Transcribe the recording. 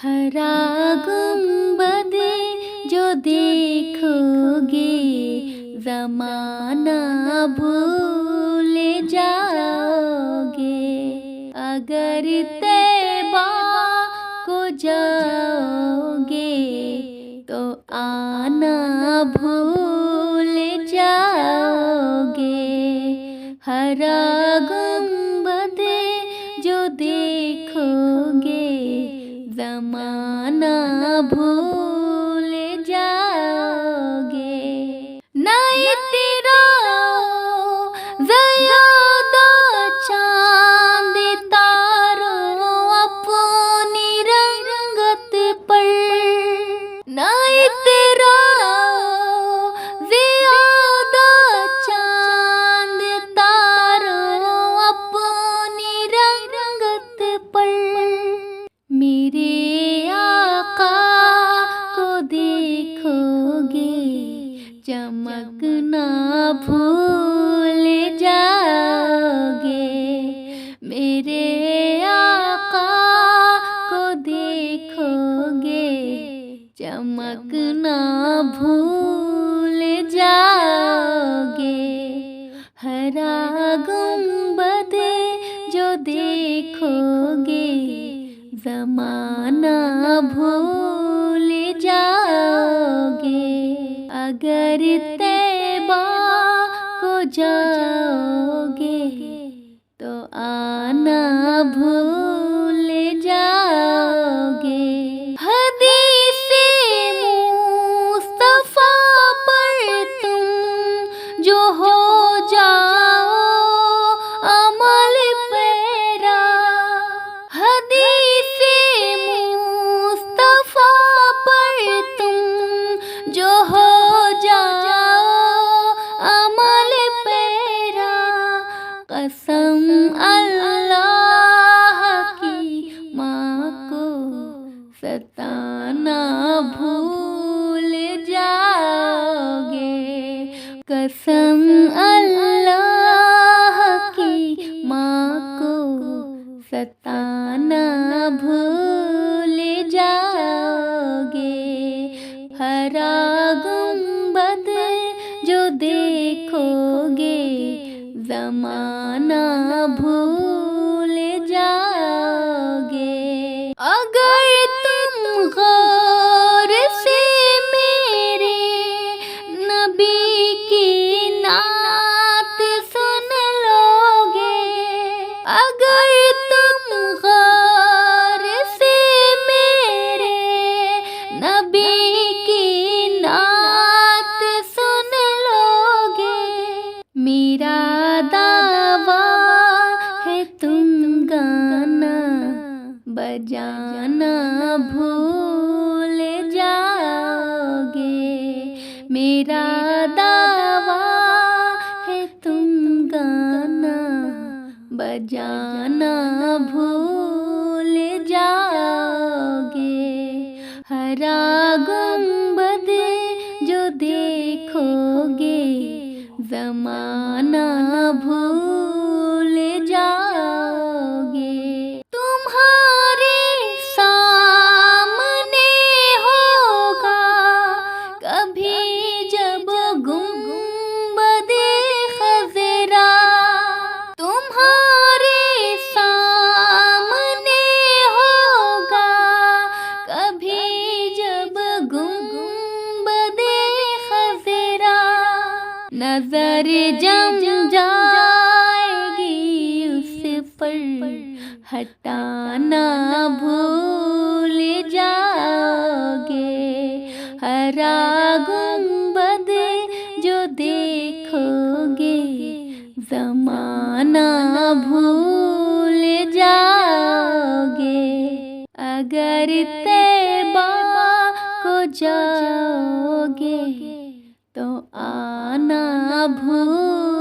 ہرا گنبد جو دیکھوگے زمانہ بھول جاؤگے، اگر طیبہ کو جاؤگے تو آنا بھول جاؤگے۔ ہرا گنبد جو دیکھوگے زمانہ بھول جاؤگے۔ نئے تیرا زیادہ چاند تاروں اپنی رنگت پر، نئے تیرا زیادہ چاند تاروں اپنی رنگت پر، میرے آقا کو دیکھوگے چمکنا بھول جاؤگے، میرے آقا کو دیکھوگے چمکنا بھول جاؤگے۔ ہرا گنبد جو دیکھوگے زمانہ بھول جاؤگے، اگر طیبہ کو جاؤگے تو آنا بھول جاؤگے۔ حدیث مصطفیٰ پر تم جو ہو جاؤ عمل پیرا، حدیث مصطفیٰ پر تم جو ہو جاؤ عمل پیرا، قسم اللہ کی ماں کو ستانا بھول جاؤگے، قسم اللہ کی ماں کو ستانا بھول جاؤگے۔ ہرا گنبد جو دیکھوگے زمانہ بھول جاؤگے، اگر تم غور سے میرے نبی کی نعت سن لوگے، اگر تم غور سے میرے نبی کی نعت سن لوگے، میرا دعویٰ ہے تم گانا بجانا بھول جاؤگے، میرا دعویٰ ہے تم گانا بجانا بھول جاؤگے۔ ہرا گنبد جو دیکھوگے زمانہ بھول جاؤگے، تمہارے سامنے ہوگا کبھی جب گنبد خضرا، تمہارے سامنے ہوگا کبھی جب گنبد خضرا، نظر جم جائے گی اس پر ہٹانا بھول جاؤگے۔ ہرا گنبد جو دیکھوگے زمانہ بھول جاؤگے، اگر طیبہ کو جاؤگے تو آنا بھول